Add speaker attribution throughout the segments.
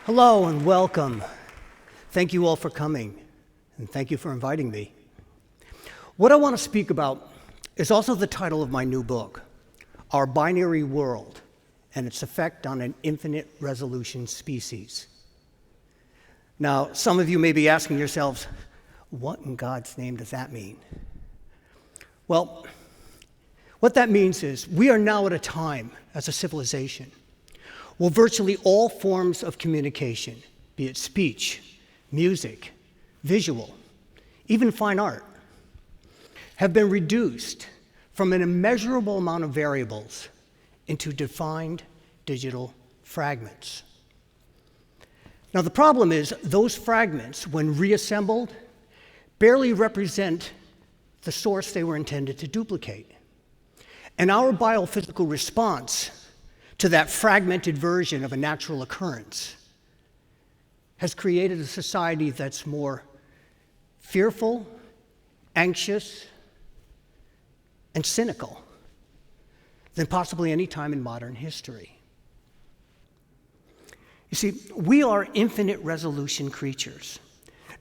Speaker 1: Hello and welcome. Thank you all for coming, and thank you for inviting me. What I want to speak about is also the title of my new book, Our Binary World and Its Effect on an Infinite Resolution Species. Now, some of you may be asking yourselves, what in God's name does that mean? Well, what that means is we are now at a time as a civilization where virtually all forms of communication, be it speech, music, visual, even fine art, have been reduced from an immeasurable amount of variables into defined digital fragments. Now, the problem is those fragments, when reassembled, barely represent the source they were intended to duplicate. And our biophysical response to that fragmented version of a natural occurrence has created a society that's more fearful, anxious, and cynical than possibly any time in modern history. You see, we are infinite resolution creatures.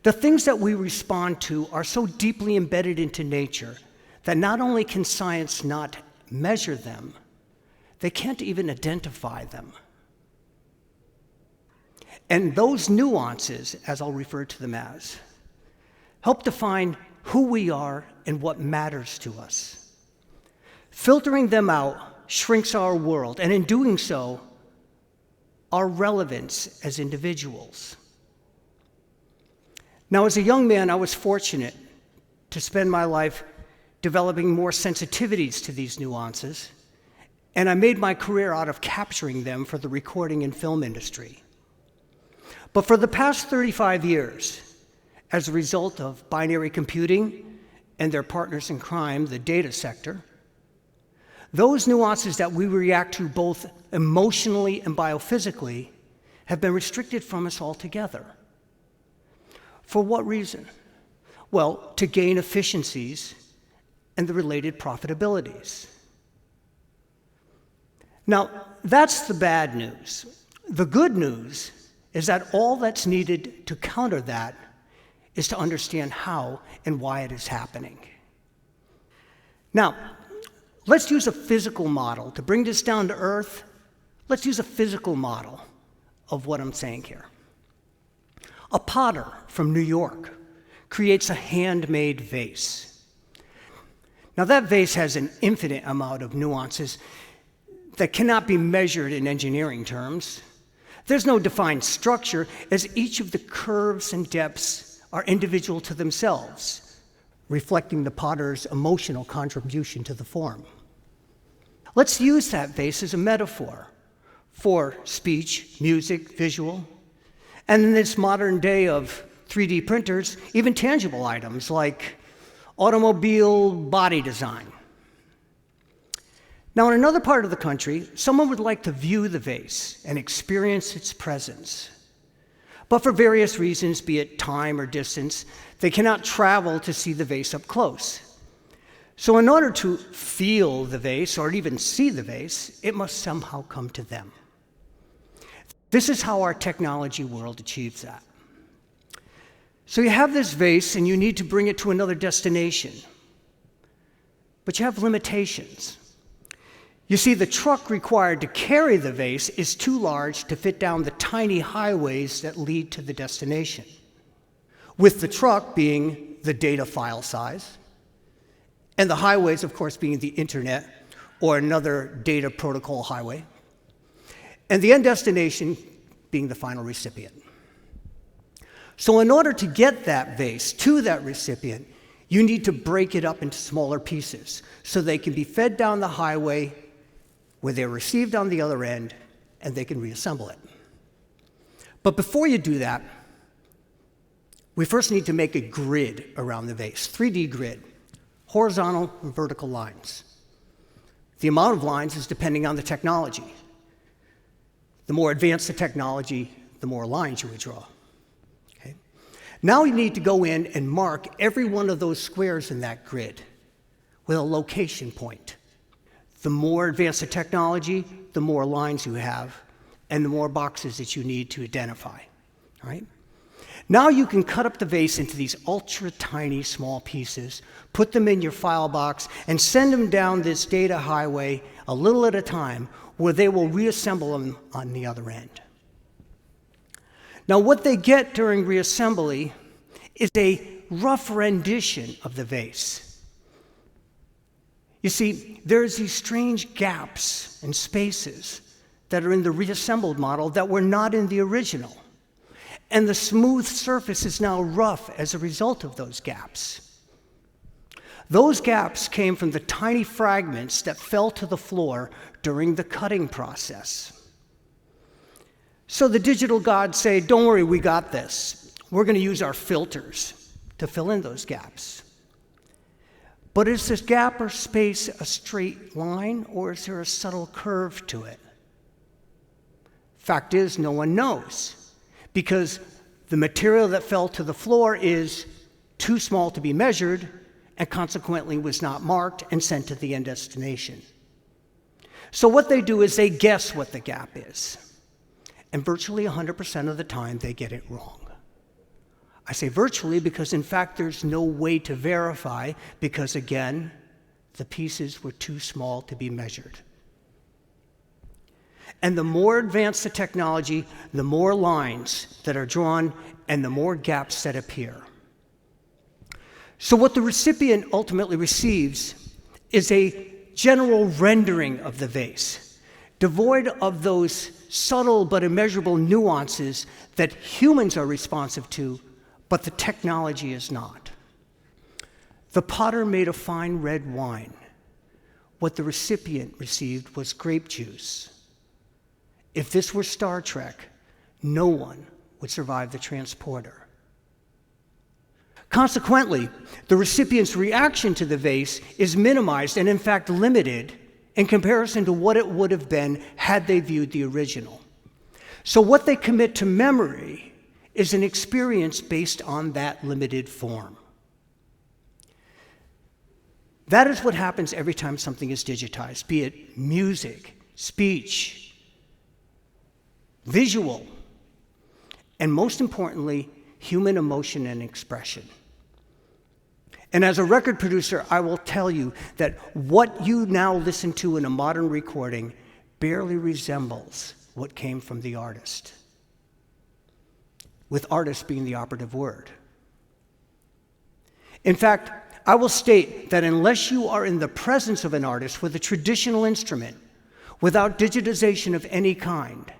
Speaker 1: The things that we respond to are so deeply embedded into nature that not only can science not measure them, they can't even identify them. And those nuances, as I'll refer to them as, help define who we are and what matters to us. Filtering them out shrinks our world, and in doing so, our relevance as individuals. Now, as a young man, I was fortunate to spend my life developing more sensitivities to these nuances, and I made my career out of capturing them for the recording and film industry. But for the past 35 years, as a result of binary computing and their partners in crime, the data sector, those nuances that we react to both emotionally and biophysically have been restricted from us altogether. For what reason? Well, to gain efficiencies and the related profitabilities. Now, that's the bad news. The good news is that all that's needed to counter that is to understand how and why it is happening. Now, let's use a physical model. To bring this down to earth, let's use a physical model of what I'm saying here. A potter from New York creates a handmade vase. Now, that vase has an infinite amount of nuances that cannot be measured in engineering terms. There's no defined structure, as each of the curves and depths are individual to themselves, reflecting the potter's emotional contribution to the form. Let's use that vase as a metaphor for speech, music, visual, and in this modern day of 3D printers, even tangible items like automobile body design. Now, in another part of the country, someone would like to view the vase and experience its presence. But for various reasons, be it time or distance, they cannot travel to see the vase up close. So in order to feel the vase or even see the vase, it must somehow come to them. This is how our technology world achieves that. So you have this vase and you need to bring it to another destination. But you have limitations. You see, the truck required to carry the vase is too large to fit down the tiny highways that lead to the destination, with the truck being the data file size, and the highways, of course, being the internet or another data protocol highway, and the end destination being the final recipient. So in order to get that vase to that recipient, you need to break it up into smaller pieces so they can be fed down the highway where they're received on the other end, and they can reassemble it. But before you do that, we first need to make a grid around the vase, 3D grid, horizontal and vertical lines. The amount of lines is depending on the technology. The more advanced the technology, the more lines you would draw. Okay? Now you need to go in and mark every one of those squares in that grid with a location point. The more advanced the technology, the more lines you have, and the more boxes that you need to identify. All right? Now you can cut up the vase into these ultra tiny small pieces, put them in your file box, and send them down this data highway a little at a time, where they will reassemble them on the other end. Now what they get during reassembly is a rough rendition of the vase. You see, there's these strange gaps and spaces that are in the reassembled model that were not in the original. And the smooth surface is now rough as a result of those gaps. Those gaps came from the tiny fragments that fell to the floor during the cutting process. So the digital gods say, don't worry, we got this. We're going to use our filters to fill in those gaps. But is this gap or space a straight line, or is there a subtle curve to it? Fact is, no one knows, because the material that fell to the floor is too small to be measured, and consequently was not marked and sent to the end destination. So what they do is they guess what the gap is. And virtually 100% of the time, they get it wrong. I say virtually because, in fact, there's no way to verify because, again, the pieces were too small to be measured. And the more advanced the technology, the more lines that are drawn and the more gaps that appear. So what the recipient ultimately receives is a general rendering of the vase, devoid of those subtle but immeasurable nuances that humans are responsive to, but the technology is not. The potter made a fine red wine. What the recipient received was grape juice. If this were Star Trek, no one would survive the transporter. Consequently, the recipient's reaction to the vase is minimized and, in fact, limited in comparison to what it would have been had they viewed the original. So what they commit to memory is an experience based on that limited form. That is what happens every time something is digitized, be it music, speech, visual, and most importantly, human emotion and expression. And as a record producer, I will tell you that what you now listen to in a modern recording barely resembles what came from the artist, with artist being the operative word. In fact, I will state that unless you are in the presence of an artist with a traditional instrument, without digitization of any kind,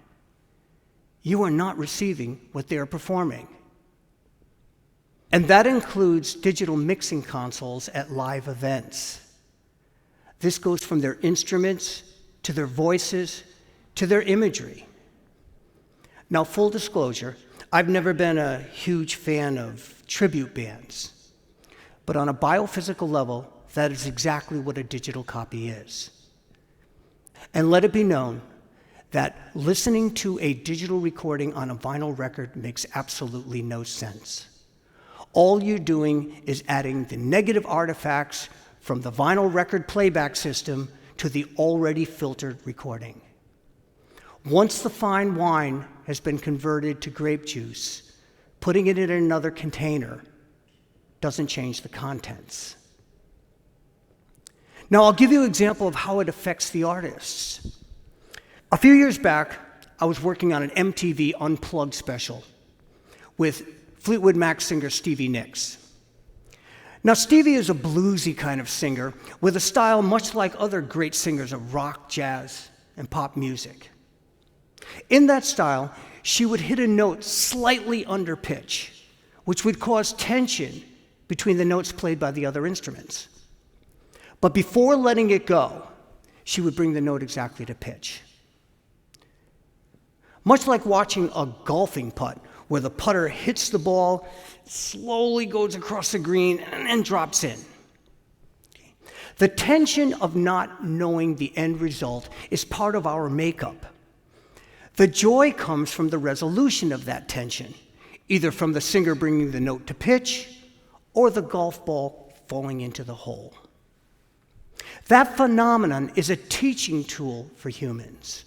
Speaker 1: you are not receiving what they are performing. And that includes digital mixing consoles at live events. This goes from their instruments, to their voices, to their imagery. Now, full disclosure, I've never been a huge fan of tribute bands. But on a biophysical level, that is exactly what a digital copy is. And let it be known that listening to a digital recording on a vinyl record makes absolutely no sense. All you're doing is adding the negative artifacts from the vinyl record playback system to the already filtered recording. Once the fine wine has been converted to grape juice, putting it in another container doesn't change the contents. Now, I'll give you an example of how it affects the artists. A few years back, I was working on an MTV Unplugged special with Fleetwood Mac singer Stevie Nicks. Now, Stevie is a bluesy kind of singer with a style much like other great singers of rock, jazz, and pop music. In that style, she would hit a note slightly under pitch, which would cause tension between the notes played by the other instruments. But before letting it go, she would bring the note exactly to pitch. Much like watching a golfing putt, where the putter hits the ball, slowly goes across the green, and then drops in. The tension of not knowing the end result is part of our makeup. The joy comes from the resolution of that tension, either from the singer bringing the note to pitch or the golf ball falling into the hole. That phenomenon is a teaching tool for humans.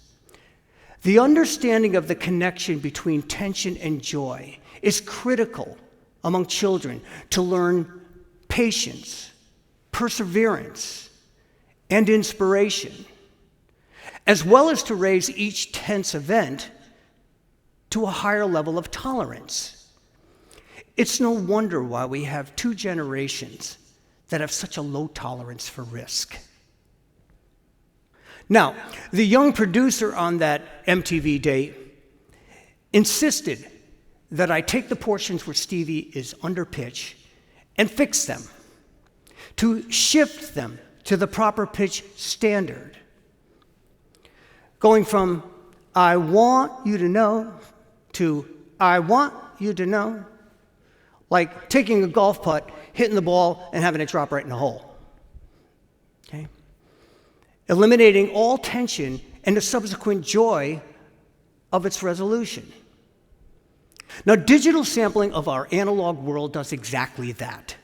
Speaker 1: The understanding of the connection between tension and joy is critical among children to learn patience, perseverance, and inspiration, as well as to raise each tense event to a higher level of tolerance. It's no wonder why we have 2 generations that have such a low tolerance for risk. Now, the young producer on that MTV date insisted that I take the portions where Stevie is under pitch and fix them, to shift them to the proper pitch standard. Going from, I want you to know, to, I want you to know, like taking a golf putt, hitting the ball, and having it drop right in the hole. Okay? Eliminating all tension and the subsequent joy of its resolution. Now, digital sampling of our analog world does exactly that.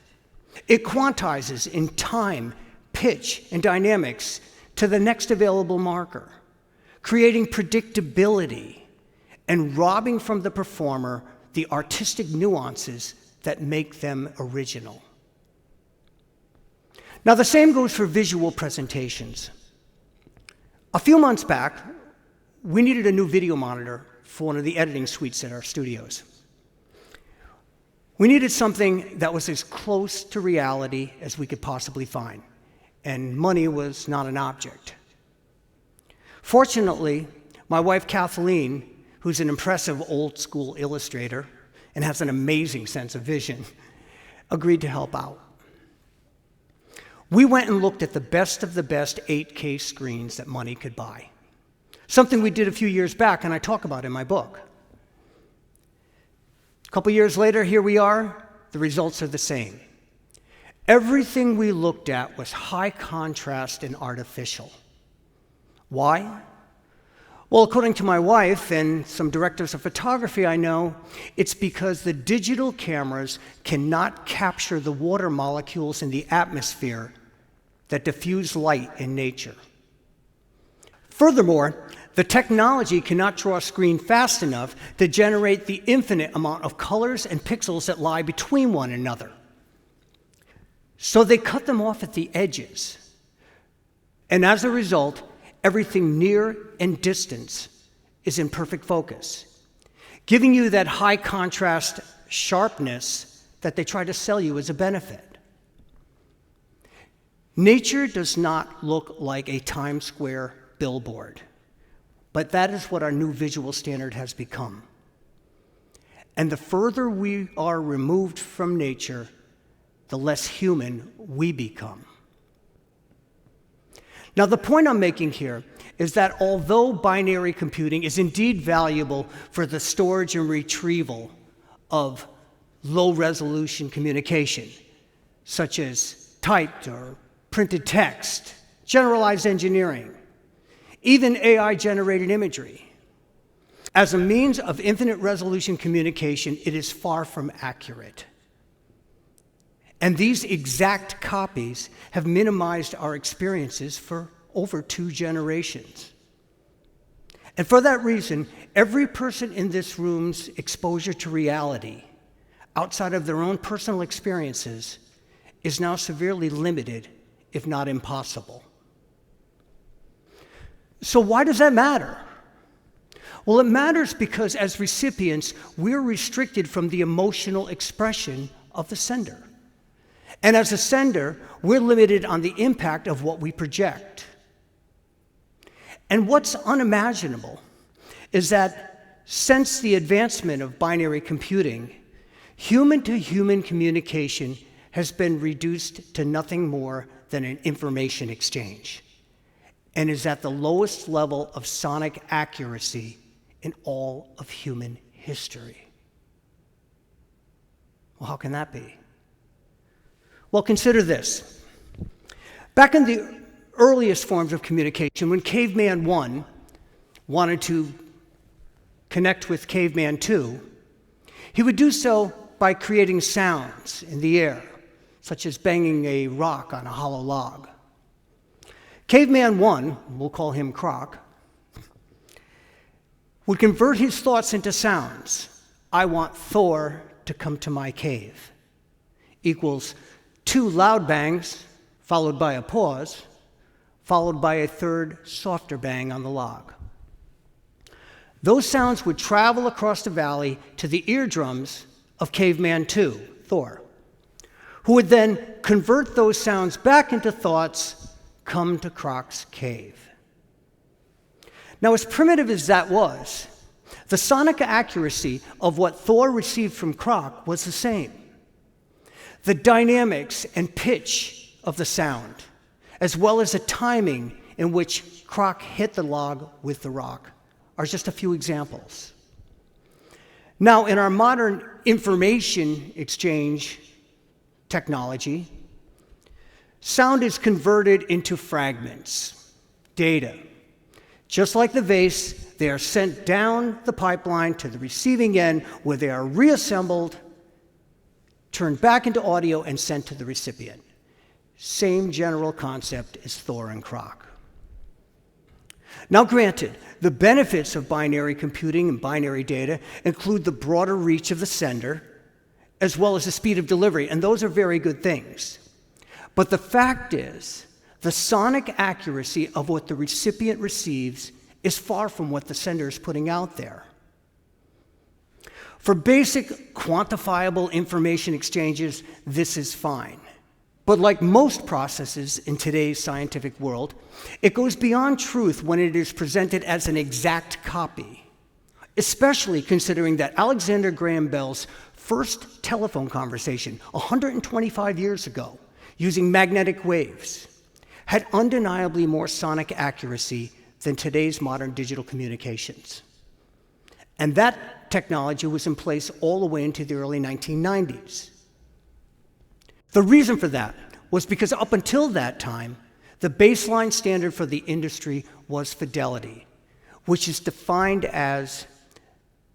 Speaker 1: It quantizes in time, pitch, and dynamics to the next available marker, creating predictability and robbing from the performer the artistic nuances that make them original. Now, the same goes for visual presentations. A few months back, we needed a new video monitor for one of the editing suites at our studios. We needed something that was as close to reality as we could possibly find, and money was not an object. Fortunately, my wife Kathleen, who's an impressive old-school illustrator and has an amazing sense of vision, agreed to help out. We went and looked at the best of the best 8K screens that money could buy, something we did a few years back and I talk about in my book. A couple years later, here we are, the results are the same. Everything we looked at was high contrast and artificial. Why? Well, according to my wife and some directors of photography I know, it's because the digital cameras cannot capture the water molecules in the atmosphere that diffuse light in nature. Furthermore, the technology cannot draw a screen fast enough to generate the infinite amount of colors and pixels that lie between one another. So they cut them off at the edges. And as a result, everything near and distance is in perfect focus, giving you that high contrast sharpness that they try to sell you as a benefit. Nature does not look like a Times Square billboard, but that is what our new visual standard has become. And the further we are removed from nature, the less human we become. Now, the point I'm making here is that although binary computing is indeed valuable for the storage and retrieval of low-resolution communication, such as typed or printed text, generalized engineering, even AI-generated imagery, as a means of infinite resolution communication, it is far from accurate. And these exact copies have minimized our experiences for over 2 generations. And for that reason, every person in this room's exposure to reality, outside of their own personal experiences, is now severely limited, if not impossible. So why does that matter? Well, it matters because as recipients, we're restricted from the emotional expression of the sender. And as a sender, we're limited on the impact of what we project. And what's unimaginable is that since the advancement of binary computing, human-to-human communication has been reduced to nothing more than an information exchange, and is at the lowest level of sonic accuracy in all of human history. Well, how can that be? Well, consider this. Back in the earliest forms of communication, when Caveman 1 wanted to connect with Caveman 2, he would do so by creating sounds in the air, such as banging a rock on a hollow log. Caveman 1, we'll call him Croc, would convert his thoughts into sounds. I want Thor to come to my cave equals 2 loud bangs, followed by a pause, followed by a third softer bang on the log. Those sounds would travel across the valley to the eardrums of Caveman 2, Thor, who would then convert those sounds back into thoughts, come to Croc's cave. Now, as primitive as that was, the sonic accuracy of what Thor received from Croc was the same. The dynamics and pitch of the sound, as well as the timing in which Croc hit the log with the rock, are just a few examples. Now, in our modern information exchange technology, sound is converted into fragments, data. Just like the vase, they are sent down the pipeline to the receiving end, where they are reassembled, turned back into audio, and sent to the recipient. Same general concept as Thor and Croc. Now, granted, the benefits of binary computing and binary data include the broader reach of the sender, as well as the speed of delivery, and those are very good things. But the fact is, the sonic accuracy of what the recipient receives is far from what the sender is putting out there. For basic quantifiable information exchanges, this is fine. But like most processes in today's scientific world, it goes beyond truth when it is presented as an exact copy, especially considering that Alexander Graham Bell's first telephone conversation 125 years ago, using magnetic waves, had undeniably more sonic accuracy than today's modern digital communications. And that technology was in place all the way into the early 1990s. The reason for that was because up until that time, the baseline standard for the industry was fidelity, which is defined as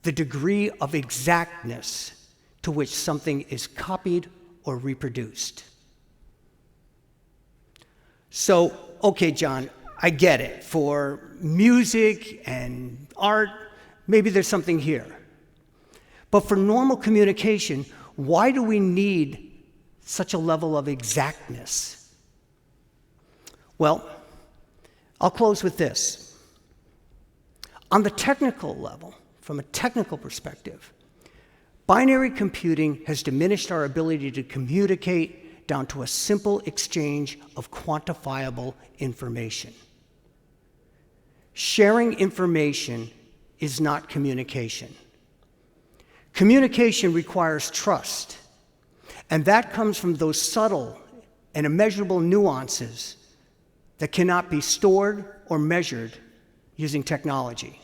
Speaker 1: the degree of exactness to which something is copied or reproduced. So, okay, John, I get it. For music and art, maybe there's something here. But for normal communication, why do we need such a level of exactness? Well, I'll close with this. On the technical level, from a technical perspective, binary computing has diminished our ability to communicate down to a simple exchange of quantifiable information. Sharing information is not communication. Communication requires trust, and that comes from those subtle and immeasurable nuances that cannot be stored or measured using technology.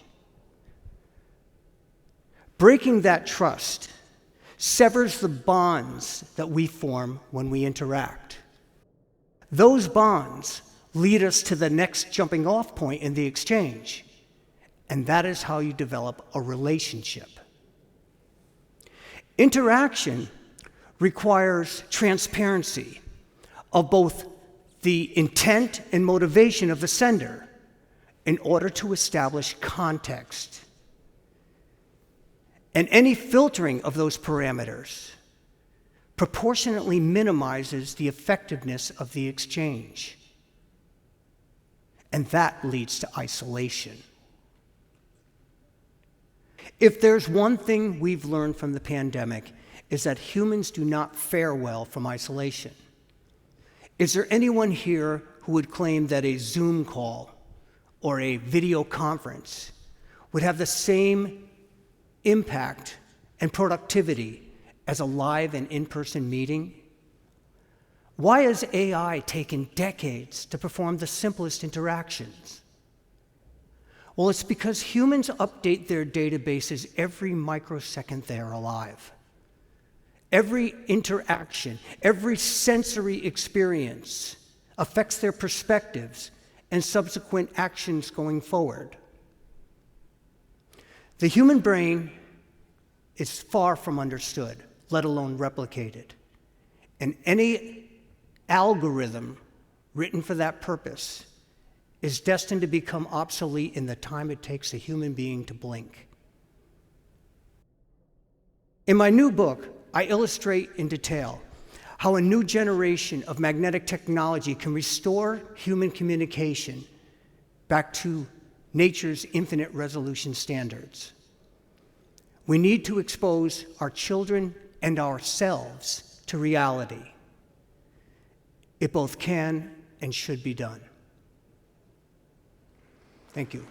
Speaker 1: Breaking that trust severs the bonds that we form when we interact. Those bonds lead us to the next jumping off point in the exchange, and that is how you develop a relationship. Interaction requires transparency of both the intent and motivation of the sender in order to establish context. And any filtering of those parameters proportionately minimizes the effectiveness of the exchange. And that leads to isolation. If there's one thing we've learned from the pandemic, is that humans do not fare well from isolation. Is there anyone here who would claim that a Zoom call or a video conference would have the same impact and productivity as a live and in-person meeting? Why has AI taken decades to perform the simplest interactions? Well, it's because humans update their databases every microsecond they are alive. Every interaction, every sensory experience affects their perspectives and subsequent actions going forward. The human brain is far from understood, let alone replicated. And any algorithm written for that purpose is destined to become obsolete in the time it takes a human being to blink. In my new book, I illustrate in detail how a new generation of magnetic technology can restore human communication back to nature's infinite resolution standards. We need to expose our children and ourselves to reality. It both can and should be done. Thank you.